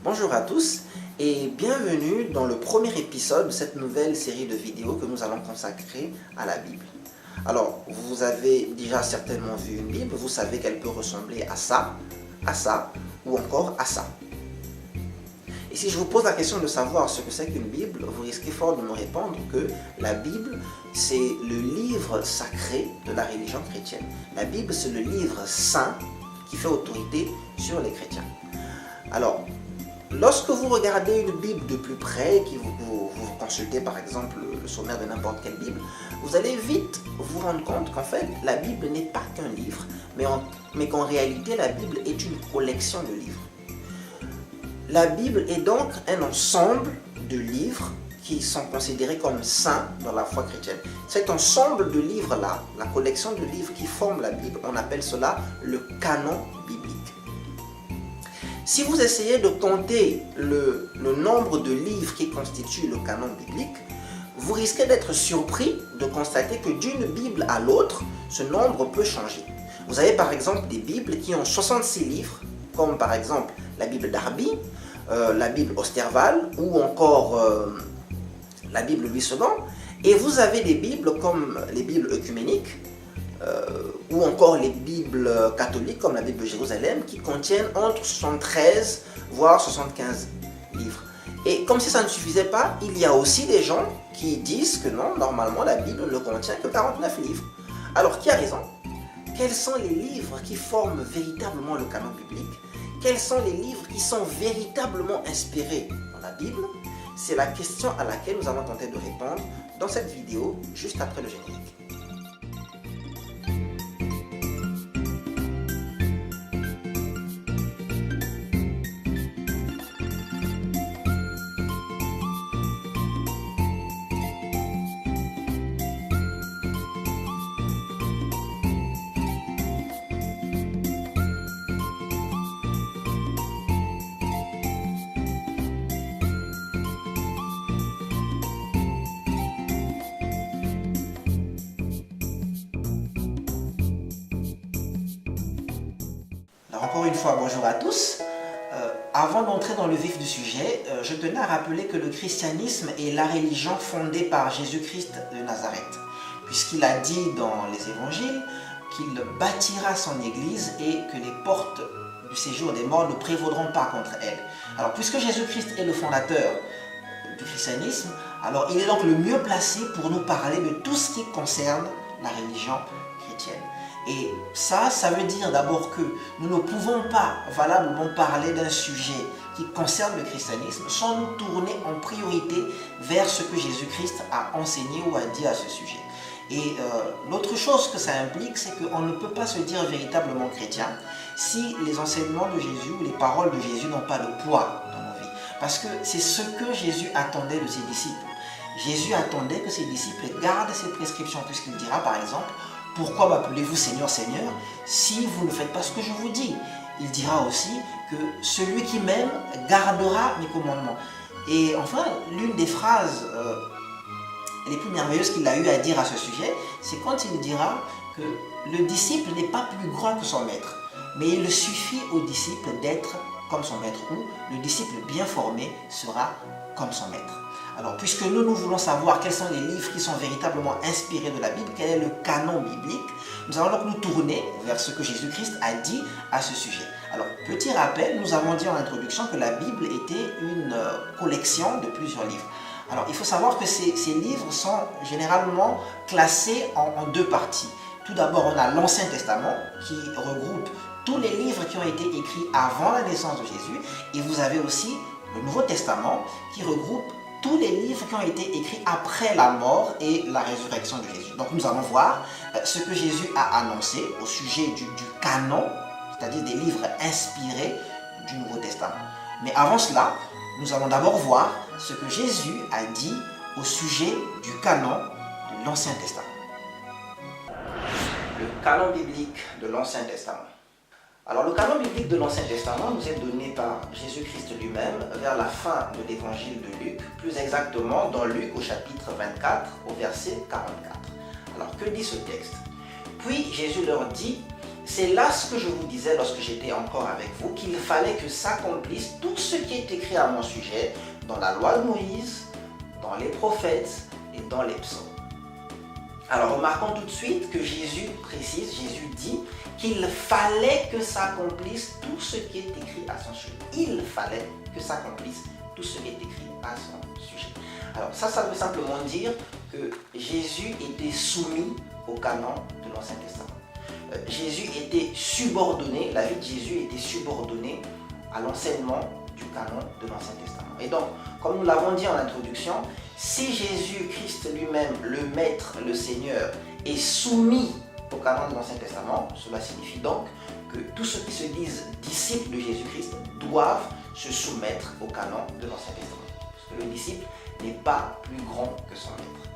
Bonjour à tous et bienvenue dans le premier épisode de cette nouvelle série de vidéos que nous allons consacrer à la Bible. Alors, vous avez déjà certainement vu une Bible, vous savez qu'elle peut ressembler à ça ou encore à ça. Et si je vous pose la question de savoir ce que c'est qu'une Bible, vous risquez fort de me répondre que la Bible, c'est le livre sacré de la religion chrétienne. La Bible, c'est le livre saint qui fait autorité sur les chrétiens. Alors, lorsque vous regardez une Bible de plus près, vous consultez par exemple le sommaire de n'importe quelle Bible, vous allez vite vous rendre compte qu'en fait, la Bible n'est pas qu'un livre, mais qu'en réalité, la Bible est une collection de livres. La Bible est donc un ensemble de livres qui sont considérés comme saints dans la foi chrétienne. Cet ensemble de livres-là, la collection de livres qui forment la Bible, on appelle cela le canon biblique. Si vous essayez de compter le nombre de livres qui constituent le canon biblique, vous risquez d'être surpris de constater que d'une Bible à l'autre, ce nombre peut changer. Vous avez par exemple des Bibles qui ont 66 livres, comme par exemple la Bible Darby, la Bible Osterwald ou encore la Bible Louis II. Et vous avez des Bibles comme les Bibles œcuméniques ou encore les Bibles catholiques comme la Bible de Jérusalem qui contiennent entre 73 voire 75 livres. Et comme si ça ne suffisait pas, il y a aussi des gens qui disent que non, normalement la Bible ne contient que 49 livres. Alors qui a raison? Quels sont les livres qui forment véritablement le canon biblique? Quels sont les livres qui sont véritablement inspirés dans la Bible? C'est la question à laquelle nous allons tenter de répondre dans cette vidéo, juste après le générique. Encore une fois, bonjour à tous. Avant d'entrer dans le vif du sujet, je tenais à rappeler que le christianisme est la religion fondée par Jésus-Christ de Nazareth, puisqu'il a dit dans les évangiles qu'il bâtira son église et que les portes du séjour des morts ne prévaudront pas contre elle. Alors, puisque Jésus-Christ est le fondateur du christianisme, alors il est donc le mieux placé pour nous parler de tout ce qui concerne la religion chrétienne. Et ça veut dire d'abord que nous ne pouvons pas valablement parler d'un sujet qui concerne le christianisme sans nous tourner en priorité vers ce que Jésus-Christ a enseigné ou a dit à ce sujet. Et l'autre chose que ça implique, c'est qu'on ne peut pas se dire véritablement chrétien si les enseignements de Jésus ou les paroles de Jésus n'ont pas de poids dans nos vies. Parce que c'est ce que Jésus attendait de ses disciples. Jésus attendait que ses disciples gardent ses prescriptions, puisqu'il dira par exemple: pourquoi m'appelez-vous Seigneur, Seigneur, si vous ne faites pas ce que je vous dis? Il dira aussi que celui qui m'aime gardera mes commandements. Et enfin, l'une des phrases les plus merveilleuses qu'il a eu à dire à ce sujet, c'est quand il dira que le disciple n'est pas plus grand que son maître, mais il suffit au disciple d'être comme son maître, ou le disciple bien formé sera comme son maître. Alors, puisque nous voulons savoir quels sont les livres qui sont véritablement inspirés de la Bible, quel est le canon biblique, nous allons donc nous tourner vers ce que Jésus-Christ a dit à ce sujet. Alors, petit rappel, nous avons dit en introduction que la Bible était une collection de plusieurs livres. Alors, il faut savoir que ces livres sont généralement classés en deux parties. Tout d'abord, on a l'Ancien Testament qui regroupe tous les livres qui ont été écrits avant la naissance de Jésus, et vous avez aussi le Nouveau Testament qui regroupe tous les livres qui ont été écrits après la mort et la résurrection de Jésus. Donc nous allons voir ce que Jésus a annoncé au sujet du canon, c'est-à-dire des livres inspirés du Nouveau Testament. Mais avant cela, nous allons d'abord voir ce que Jésus a dit au sujet du canon de l'Ancien Testament. Le canon biblique de l'Ancien Testament. Alors, le canon biblique de l'Ancien Testament nous est donné par Jésus-Christ lui-même vers la fin de l'évangile de Luc, plus exactement dans Luc au chapitre 24 au verset 44. Alors, que dit ce texte? Puis Jésus leur dit: C'est là ce que je vous disais lorsque j'étais encore avec vous, qu'il fallait que s'accomplisse tout ce qui est écrit à mon sujet dans la loi de Moïse, dans les prophètes et dans les psaumes. Alors remarquons tout de suite que Jésus précise, Jésus dit qu'il fallait que s'accomplisse tout ce qui est écrit à son sujet. Il fallait que s'accomplisse tout ce qui est écrit à son sujet. Alors ça veut simplement dire que Jésus était soumis au canon de l'Ancien Testament. Jésus était subordonné, la vie de Jésus était subordonnée à l'enseignement du canon de l'Ancien Testament. Et donc, comme nous l'avons dit en introduction, si Jésus-Christ lui-même, le Maître, le Seigneur, est soumis au canon de l'Ancien Testament, cela signifie donc que tous ceux qui se disent disciples de Jésus-Christ doivent se soumettre au canon de l'Ancien Testament. Parce que le disciple n'est pas plus grand que son Maître.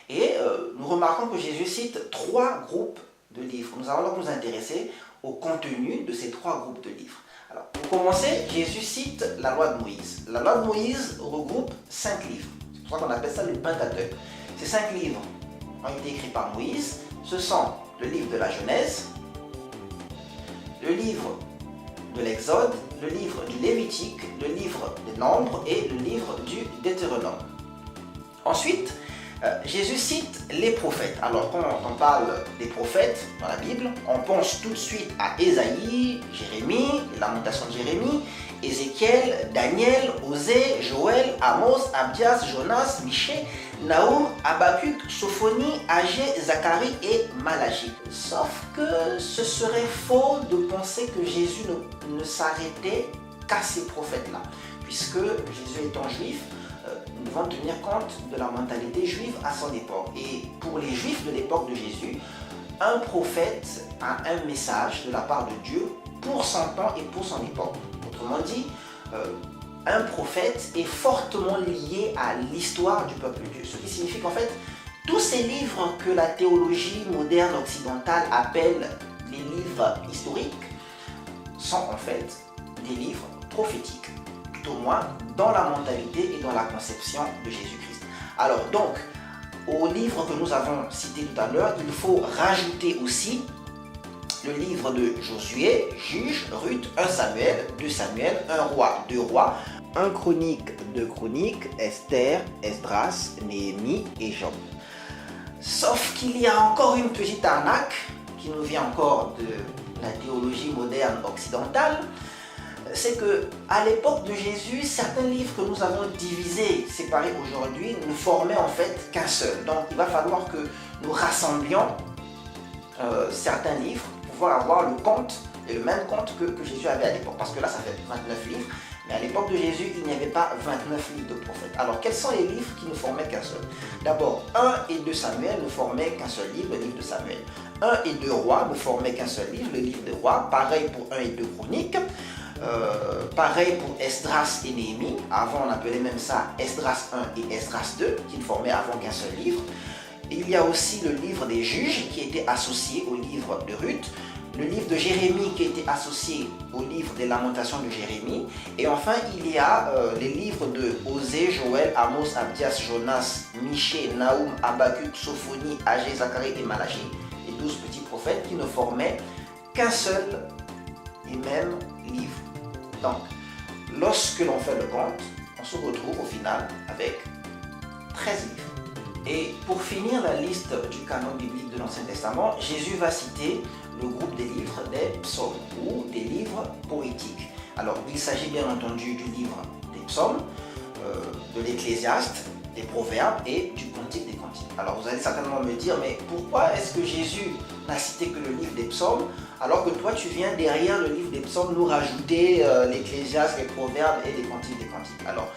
Et nous remarquons que Jésus cite 3 groupes de livres. Nous allons donc nous intéresser au contenu de ces 3 groupes de livres. Alors, pour commencer, Jésus cite la loi de Moïse. La loi de Moïse regroupe 5 livres. C'est pour ça qu'on appelle ça le Pentateuque. Ces 5 livres ont été écrits par Moïse. Ce sont le livre de la Genèse, le livre de l'Exode, le livre du Lévitique, le livre des Nombres et le livre du Deutéronome. Ensuite, Jésus cite les prophètes. Alors quand on parle des prophètes dans la Bible, on pense tout de suite à Ésaïe, Jérémie, les lamentations de Jérémie, Ézéchiel, Daniel, Osée, Joël, Amos, Abdias, Jonas, Michée, Nahum, Habacuc, Sophonie, Agé, Zacharie et Malachie. Sauf que ce serait faux de penser que Jésus ne s'arrêtait qu'à ces prophètes-là, puisque Jésus étant juif, nous devons tenir compte de la mentalité juive à son époque. Et pour les juifs de l'époque de Jésus, un prophète a un message de la part de Dieu pour son temps et pour son époque. Autrement dit, un prophète est fortement lié à l'histoire du peuple de Dieu. Ce qui signifie qu'en fait, tous ces livres que la théologie moderne occidentale appelle les livres historiques sont en fait des livres prophétiques, tout au moins dans la mentalité et dans la conception de Jésus-Christ. Alors donc, au livre que nous avons cité tout à l'heure, il faut rajouter aussi le livre de Josué, Juge, Ruth, 1 Samuel, 2 Samuel, 1 Roi, 2 Rois, 1 Chronique, 2 Chroniques, Esther, Esdras, Néhémie et Job. Sauf qu'il y a encore une petite arnaque qui nous vient encore de la théologie moderne occidentale. C'est que à l'époque de Jésus, certains livres que nous avons divisés, séparés aujourd'hui, ne formaient en fait qu'un seul. Donc il va falloir que nous rassemblions certains livres pour pouvoir avoir le compte et le même compte que Jésus avait à l'époque. Parce que là, ça fait 29 livres. Mais à l'époque de Jésus, il n'y avait pas 29 livres de prophètes. Alors, quels sont les livres qui ne formaient qu'un seul? D'abord, 1 et 2 Samuel ne formaient qu'un seul livre, le livre de Samuel. 1 et 2 Rois ne formaient qu'un seul livre, le livre des Rois. Pareil pour 1 et 2 Chroniques. Pareil pour Esdras et Néhémie. Avant, on appelait même ça Esdras 1 et Esdras 2, qui ne formaient avant qu'un seul livre. Il y a aussi le livre des Juges, qui était associé au livre de Ruth. Le livre de Jérémie qui était associé au livre des Lamentations de Jérémie. Et enfin, il y a les livres de Osée, Joël, Amos, Abdias, Jonas, Michée, Nahum, Habacuc, Sophonie, Agé, Zacharie et Malachie. Les 12 petits prophètes qui ne formaient qu'un seul et même livre. Donc, lorsque l'on fait le compte, on se retrouve au final avec 13 livres. Et pour finir la liste du canon biblique de l'Ancien Testament, Jésus va citer le groupe des livres des psaumes ou des livres poétiques. Alors, il s'agit bien entendu du livre des psaumes, de l'Ecclésiaste, des proverbes et du Cantique des Cantiques. Alors, vous allez certainement me dire, mais pourquoi est-ce que Jésus n'a cité que le livre des psaumes, alors que toi, tu viens derrière le livre des psaumes nous rajouter l'Ecclésiaste, les proverbes et les Cantiques des Cantiques? Alors,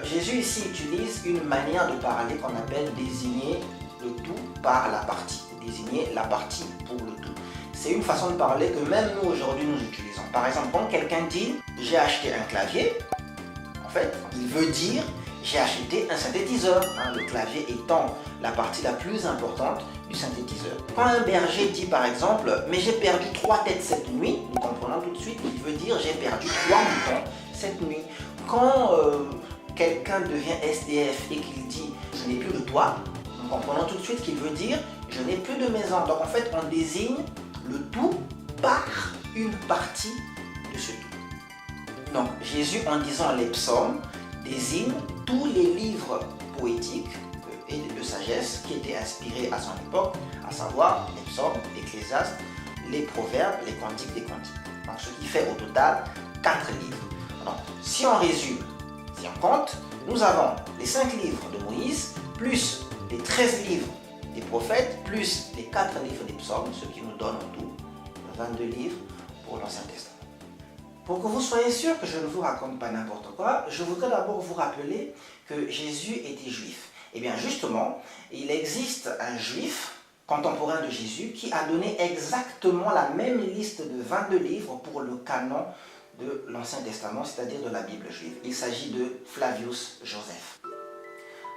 Jésus ici utilise une manière de parler qu'on appelle désigner le tout par la partie, désigner la partie pour le tout. C'est une façon de parler que même nous aujourd'hui nous utilisons. Par exemple, quand quelqu'un dit « j'ai acheté un clavier », en fait, il veut dire « j'ai acheté un synthétiseur », le clavier étant la partie la plus importante du synthétiseur. Quand un berger dit par exemple « mais j'ai perdu 3 têtes cette nuit », nous comprenons tout de suite qu'il veut dire « j'ai perdu 3 moutons cette nuit ». Quand quelqu'un devient SDF et qu'il dit « je n'ai plus de toit », nous comprenons tout de suite qu'il veut dire « je n'ai plus de maison ». Donc en fait, on désigne le tout par une partie de ce tout. Donc Jésus, en disant les psaumes, désigne tous les livres poétiques et de sagesse qui étaient inspirés à son époque, à savoir les psaumes, l'Ecclésiaste, les proverbes, les cantiques des cantiques. Donc, ce qui fait au total 4 livres. Donc, si on résume, si on compte, nous avons les 5 livres de Moïse, plus les 13 livres des prophètes, plus les 4 livres des psaumes, ce qui nous donne en tout 22 livres pour l'Ancien Testament. Pour que vous soyez sûr que je ne vous raconte pas n'importe quoi, je voudrais d'abord vous rappeler que Jésus était juif. Et bien justement, il existe un juif contemporain de Jésus qui a donné exactement la même liste de 22 livres pour le canon de l'Ancien Testament, c'est-à-dire de la Bible juive. Il s'agit de Flavius Joseph.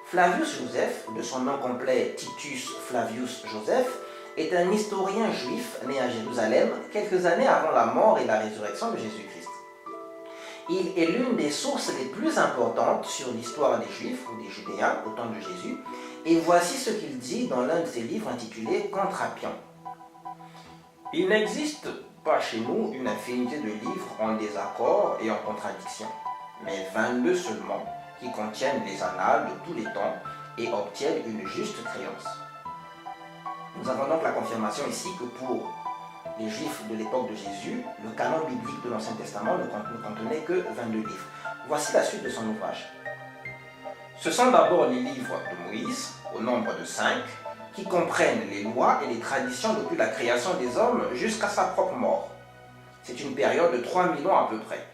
Flavius Joseph, de son nom complet Titus Flavius Joseph, est un historien juif né à Jérusalem quelques années avant la mort et la résurrection de Jésus-Christ. Il est l'une des sources les plus importantes sur l'histoire des Juifs ou des Judéens au temps de Jésus, et voici ce qu'il dit dans l'un de ses livres intitulé Contrapion. Il n'existe pas chez nous une infinité de livres en désaccord et en contradiction, mais 22 seulement qui contiennent les annales de tous les temps et obtiennent une juste créance. Nous avons donc la confirmation ici que pour les Juifs de l'époque de Jésus, le canon biblique de l'Ancien Testament ne contenait que 22 livres. Voici la suite de son ouvrage. Ce sont d'abord les livres de Moïse, au nombre de 5, qui comprennent les lois et les traditions depuis la création des hommes jusqu'à sa propre mort. C'est une période de 3000 ans à peu près.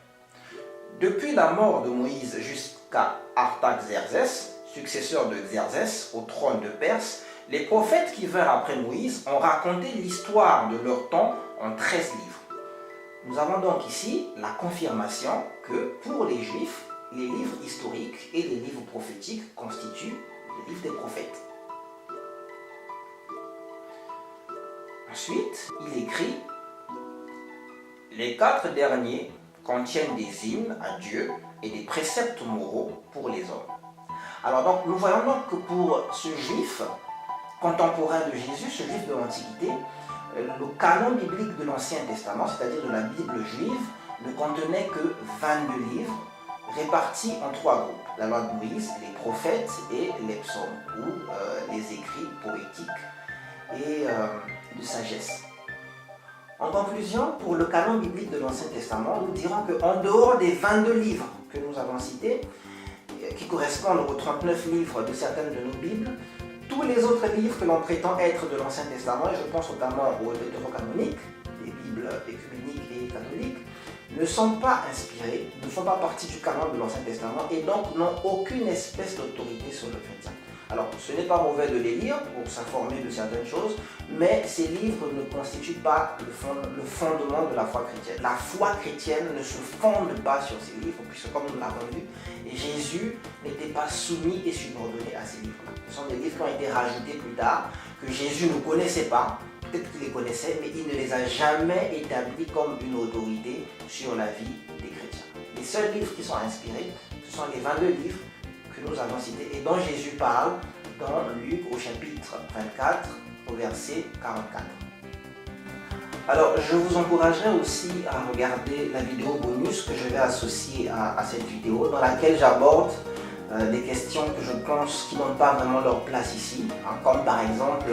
Depuis la mort de Moïse jusqu'à Artaxerxès, successeur de Xerxès au trône de Perse, les prophètes qui vinrent après Moïse ont raconté l'histoire de leur temps en 13 livres. Nous avons donc ici la confirmation que pour les Juifs, les livres historiques et les livres prophétiques constituent les livres des prophètes. Ensuite, il écrit « Les 4 derniers contiennent des hymnes à Dieu et des préceptes moraux pour les hommes. » Alors donc, nous voyons donc que pour ce juif contemporain de Jésus, ce juif de l'Antiquité, le canon biblique de l'Ancien Testament, c'est-à-dire de la Bible juive, ne contenait que 22 livres répartis en 3 groupes. La loi de Moïse, les prophètes et les psaumes, ou les écrits poétiques et de sagesse. En conclusion, pour le canon biblique de l'Ancien Testament, nous dirons qu'en dehors des 22 livres que nous avons cités, qui correspondent aux 39 livres de certaines de nos Bibles, tous les autres livres que l'on prétend être de l'Ancien Testament, et je pense notamment aux deutérocanoniques, les Bibles écuméniques et catholiques, ne sont pas inspirés, ne font pas partie du canon de l'Ancien Testament et donc n'ont aucune espèce d'autorité sur le chrétien. Alors, ce n'est pas mauvais de les lire pour s'informer de certaines choses, mais ces livres ne constituent pas le fondement de la foi chrétienne. La foi chrétienne ne se fonde pas sur ces livres, puisque comme nous l'avons vu, Jésus n'était pas soumis et subordonné à ces livres-là. Ce sont des livres qui ont été rajoutés plus tard, que Jésus ne connaissait pas, peut-être qu'il les connaissait, mais il ne les a jamais établis comme une autorité sur la vie des chrétiens. Les seuls livres qui sont inspirés, ce sont les 22 livres que nous avons cités et dont Jésus parle dans Luc au chapitre 24 au verset 44. Alors je vous encouragerai aussi à regarder la vidéo bonus que je vais associer à cette vidéo dans laquelle j'aborde des questions que je pense qui n'ont pas vraiment leur place ici, hein, comme par exemple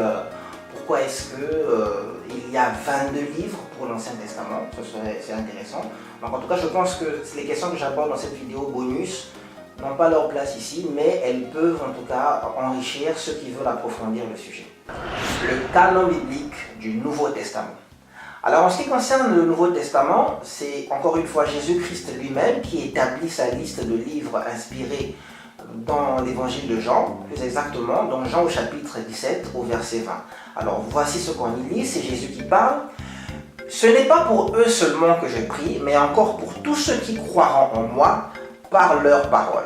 pourquoi est-ce qu'il y a 22 livres pour l'Ancien Testament, c'est intéressant. Donc en tout cas je pense que les questions que j'aborde dans cette vidéo bonus n'ont pas leur place ici, mais elles peuvent en tout cas enrichir ceux qui veulent approfondir le sujet. Le canon biblique du Nouveau Testament. Alors en ce qui concerne le Nouveau Testament, c'est encore une fois Jésus-Christ lui-même qui établit sa liste de livres inspirés dans l'évangile de Jean, plus exactement dans Jean au chapitre 17 au verset 20. Alors voici ce qu'on y lit, c'est Jésus qui parle. « Ce n'est pas pour eux seulement que je prie, mais encore pour tous ceux qui croiront en moi, par leur parole. »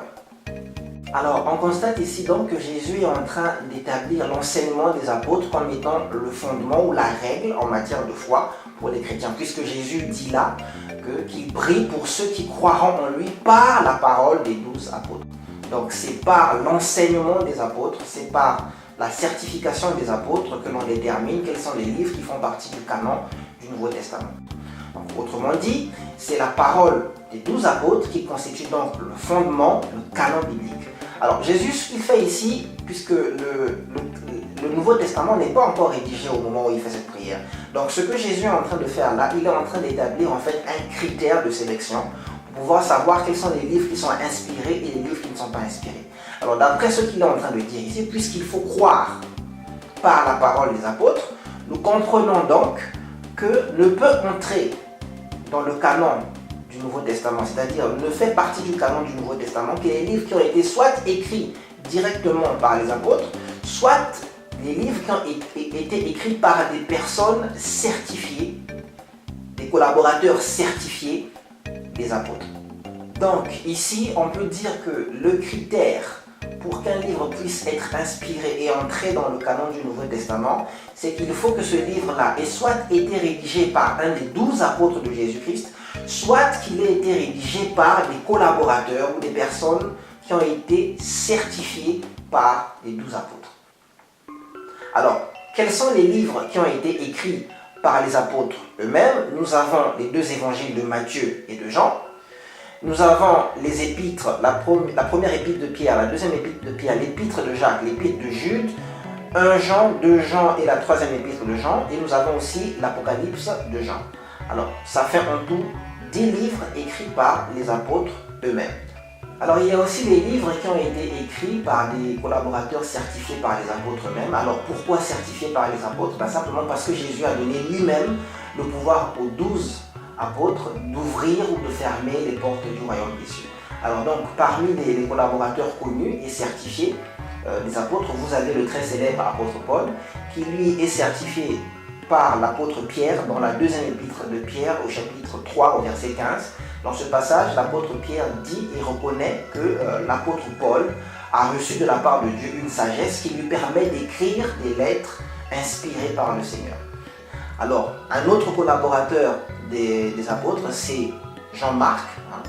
Alors, on constate ici donc que Jésus est en train d'établir l'enseignement des apôtres comme étant le fondement ou la règle en matière de foi pour les chrétiens, puisque Jésus dit là qu'il prie pour ceux qui croiront en lui par la parole des 12 apôtres. Donc, c'est par l'enseignement des apôtres, c'est par la certification des apôtres que l'on détermine quels sont les livres qui font partie du canon du Nouveau Testament. Donc, autrement dit, c'est la parole des 12 apôtres qui constitue donc le fondement, le canon biblique. Alors Jésus, ce qu'il fait ici, puisque le Nouveau Testament n'est pas encore rédigé au moment où il fait cette prière. Donc ce que Jésus est en train de faire là, il est en train d'établir en fait un critère de sélection pour pouvoir savoir quels sont les livres qui sont inspirés et les livres qui ne sont pas inspirés. Alors d'après ce qu'il est en train de dire ici, puisqu'il faut croire par la parole des apôtres, nous comprenons donc que ne peut entrer dans le canon du Nouveau Testament, c'est-à-dire ne fait partie du canon du Nouveau Testament que les livres qui ont été soit écrits directement par les apôtres, soit les livres qui ont été écrits par des personnes certifiées, des collaborateurs certifiés des apôtres. Donc ici, on peut dire que le critère pour qu'un livre puisse être inspiré et entrer dans le canon du Nouveau Testament, c'est qu'il faut que ce livre-là ait soit été rédigé par un des 12 apôtres de Jésus-Christ, soit qu'il ait été rédigé par des collaborateurs ou des personnes qui ont été certifiées par les 12 apôtres. Alors, quels sont les livres qui ont été écrits par les apôtres eux-mêmes? Nous avons les 2 évangiles de Matthieu et de Jean. Nous avons les épîtres, la première épître de Pierre, la deuxième épître de Pierre, l'épître de Jacques, l'épître de Jude, 1 Jean, 2 Jean et la troisième épître de Jean. Et nous avons aussi l'Apocalypse de Jean. Alors, ça fait en tout 10 livres écrits par les apôtres eux-mêmes. Alors, il y a aussi les livres qui ont été écrits par des collaborateurs certifiés par les apôtres eux-mêmes. Alors, pourquoi certifiés par les apôtres? Simplement parce que Jésus a donné lui-même le pouvoir aux 12 apôtres d'ouvrir ou de fermer les portes du royaume des cieux. Alors donc, parmi les collaborateurs connus et certifiés des apôtres, vous avez le très célèbre apôtre Paul, qui lui est certifié par l'apôtre Pierre dans la deuxième épître de Pierre au chapitre 3 au verset 15. Dans ce passage, l'apôtre Pierre dit et reconnaît que l'apôtre Paul a reçu de la part de Dieu une sagesse qui lui permet d'écrire des lettres inspirées par le Seigneur. Alors, un autre collaborateur des apôtres, c'est Jean-Marc,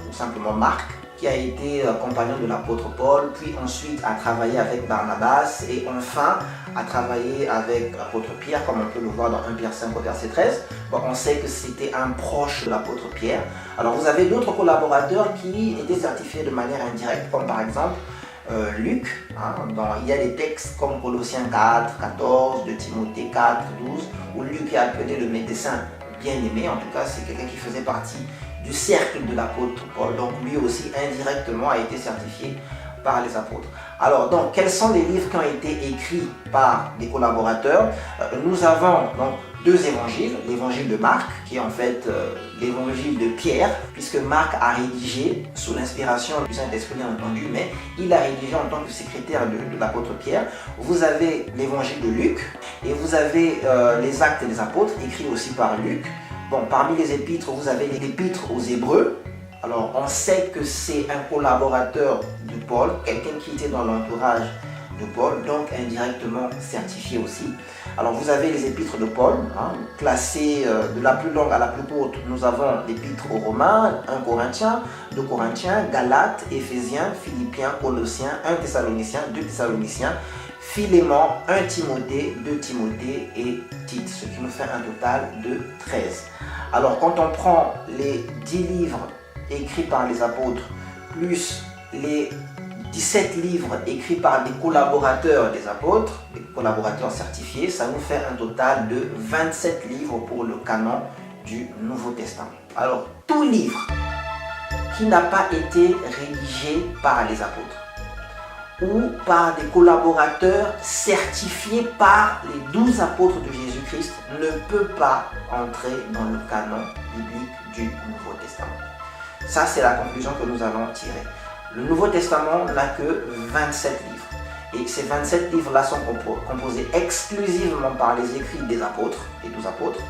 ou simplement Marc, qui a été compagnon de l'apôtre Paul, puis ensuite a travaillé avec Barnabas et enfin a travaillé avec l'apôtre Pierre, comme on peut le voir dans 1 Pierre 5 au verset 13. Bon, on sait que c'était un proche de l'apôtre Pierre. Alors vous avez d'autres collaborateurs qui étaient certifiés de manière indirecte, comme par exemple Luc. Il y a des textes comme Colossiens 4, 14, de Timothée 4, 12, où Luc est appelé le médecin bien-aimé. En tout cas, c'est quelqu'un qui faisait partie du cercle de l'apôtre Paul. Donc lui aussi indirectement a été certifié par les apôtres. Alors donc, quels sont les livres qui ont été écrits par des collaborateurs? Nous avons donc 2 évangiles, l'évangile de Marc, qui est en fait l'évangile de Pierre, puisque Marc a rédigé sous l'inspiration du Saint-Esprit, bien entendu, mais il a rédigé en tant que secrétaire de l'apôtre Pierre. Vous avez l'évangile de Luc et vous avez les actes des apôtres, écrits aussi par Luc. Bon, parmi les épîtres, vous avez l'épître aux Hébreux. Alors, on sait que c'est un collaborateur de Paul, quelqu'un qui était dans l'entourage de Paul, donc indirectement certifié aussi. Alors, vous avez les épîtres de Paul, classées de la plus longue à la plus courte. Nous avons l'épître aux Romains, 1 Corinthiens, 2 Corinthiens, Galates, Éphésiens, Philippiens, Colossiens, 1 Thessaloniciens, 2 Thessaloniciens, Philémon, 1 Timothée, 2 Timothée et Tite, ce qui nous fait un total de 13. Alors, quand on prend les 10 livres écrits par les apôtres, plus les 17 livres écrits par des collaborateurs des apôtres, des collaborateurs certifiés, ça nous fait un total de 27 livres pour le canon du Nouveau Testament. Alors, tout livre qui n'a pas été rédigé par les apôtres ou par des collaborateurs certifiés par les 12 apôtres de Jésus-Christ ne peut pas entrer dans le canon biblique du Nouveau Testament. Ça, c'est la conclusion que nous allons tirer. Le Nouveau Testament n'a que 27 livres. Et ces 27 livres-là sont composés exclusivement par les écrits des apôtres, les 12 apôtres,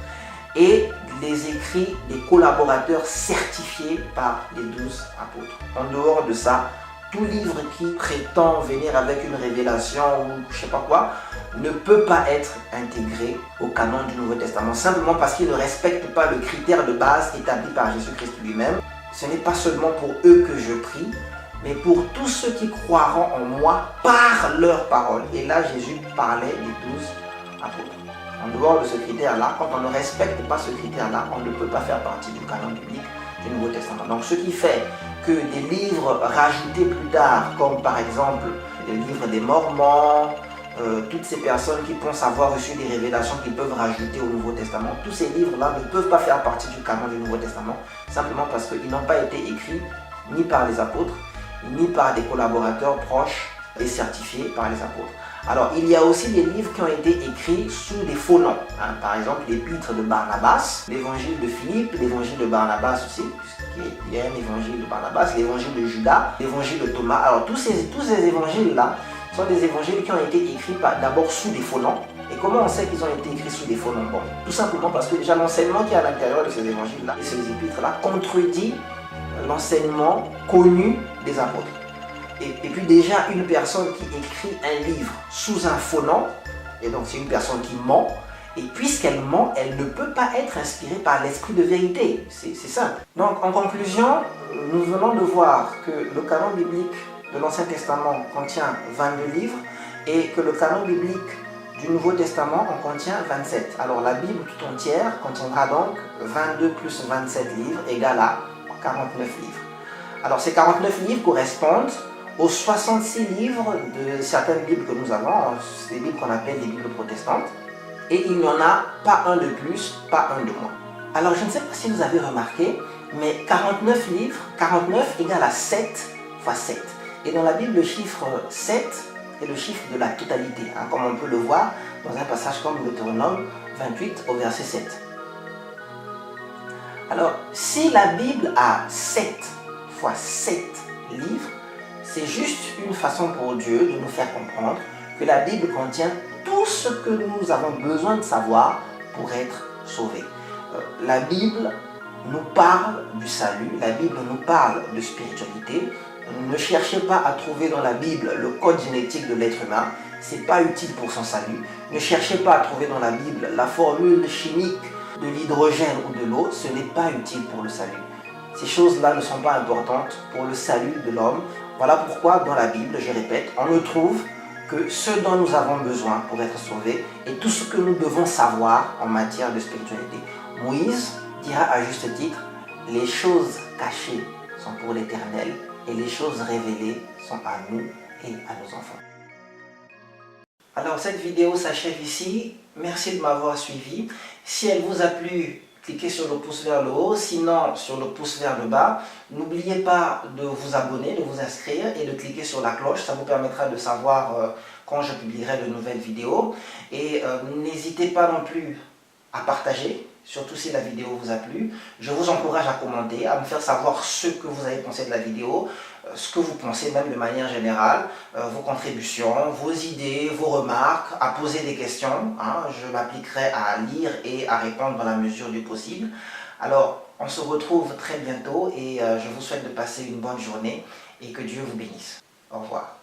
et les écrits des collaborateurs certifiés par les 12 apôtres. En dehors de ça, tout livre qui prétend venir avec une révélation ou je sais pas quoi ne peut pas être intégré au canon du Nouveau Testament, simplement parce qu'il ne respecte pas le critère de base établi par Jésus-Christ lui-même. Ce n'est pas seulement pour eux que je prie, mais pour tous ceux qui croiront en moi par leur parole. Et là, Jésus parlait des 12 apôtres. En dehors de ce critère-là, quand on ne respecte pas ce critère-là, on ne peut pas faire partie du canon biblique du Nouveau Testament. Donc ce qui fait que des livres rajoutés plus tard, comme par exemple le livre des Mormons, toutes ces personnes qui pensent avoir reçu des révélations qu'ils peuvent rajouter au Nouveau Testament, tous ces livres-là ne peuvent pas faire partie du canon du Nouveau Testament, simplement parce qu'ils n'ont pas été écrits ni par les apôtres, ni par des collaborateurs proches et certifiés par les apôtres. Alors, il y a aussi des livres qui ont été écrits sous des faux noms. Par exemple, l'épître de Barnabas, l'évangile de Philippe, l'évangile de Barnabas aussi, puisqu'il y a un évangile de Barnabas, l'évangile de Judas, l'évangile de Thomas. Alors, tous ces évangiles-là sont des évangiles qui ont été écrits d'abord sous des faux noms. Et comment on sait qu'ils ont été écrits sous des faux noms? Bon, tout simplement parce que déjà l'enseignement qui est à l'intérieur de ces évangiles-là et ces épîtres-là contredit l'enseignement connu des apôtres. Et puis déjà, une personne qui écrit un livre sous un faux nom, et donc c'est une personne qui ment, et puisqu'elle ment, elle ne peut pas être inspirée par l'esprit de vérité. C'est simple. Donc en conclusion, nous venons de voir que le canon biblique de l'Ancien Testament contient 22 livres, et que le canon biblique du Nouveau Testament en contient 27. Alors la Bible tout entière contiendra donc 22 plus 27 livres, égale à 49 livres. Alors ces 49 livres correspondent aux 66 livres de certaines Bibles que nous avons, ces Bibles qu'on appelle les Bibles protestantes, et il n'y en a pas un de plus, pas un de moins. Alors je ne sais pas si vous avez remarqué, mais 49 livres, 49 égale à 7 fois 7. Et dans la Bible, le chiffre 7 est le chiffre de la totalité, comme on peut le voir dans un passage comme Deutéronome 28 au verset 7. Alors, si la Bible a 7 fois 7 livres, c'est juste une façon pour Dieu de nous faire comprendre que la Bible contient tout ce que nous avons besoin de savoir pour être sauvés. La Bible nous parle du salut, la Bible nous parle de spiritualité. Ne cherchez pas à trouver dans la Bible le code génétique de l'être humain, ce n'est pas utile pour son salut. Ne cherchez pas à trouver dans la Bible la formule chimique de l'hydrogène ou de l'eau, ce n'est pas utile pour le salut. Ces choses-là ne sont pas importantes pour le salut de l'homme. Voilà pourquoi dans la Bible, je répète, on ne trouve que ce dont nous avons besoin pour être sauvés et tout ce que nous devons savoir en matière de spiritualité. Moïse dira à juste titre, les choses cachées sont pour l'Éternel et les choses révélées sont à nous et à nos enfants. Alors cette vidéo s'achève ici. Merci de m'avoir suivi. Si elle vous a plu, cliquez sur le pouce vers le haut, sinon sur le pouce vers le bas. N'oubliez pas de vous abonner, de vous inscrire et de cliquer sur la cloche. Ça vous permettra de savoir quand je publierai de nouvelles vidéos. Et n'hésitez pas non plus à partager, surtout si la vidéo vous a plu. Je vous encourage à commenter, à me faire savoir ce que vous avez pensé de la vidéo, ce que vous pensez même de manière générale, vos contributions, vos idées, vos remarques, à poser des questions. Je m'appliquerai à lire et à répondre dans la mesure du possible. Alors, on se retrouve très bientôt et je vous souhaite de passer une bonne journée et que Dieu vous bénisse. Au revoir.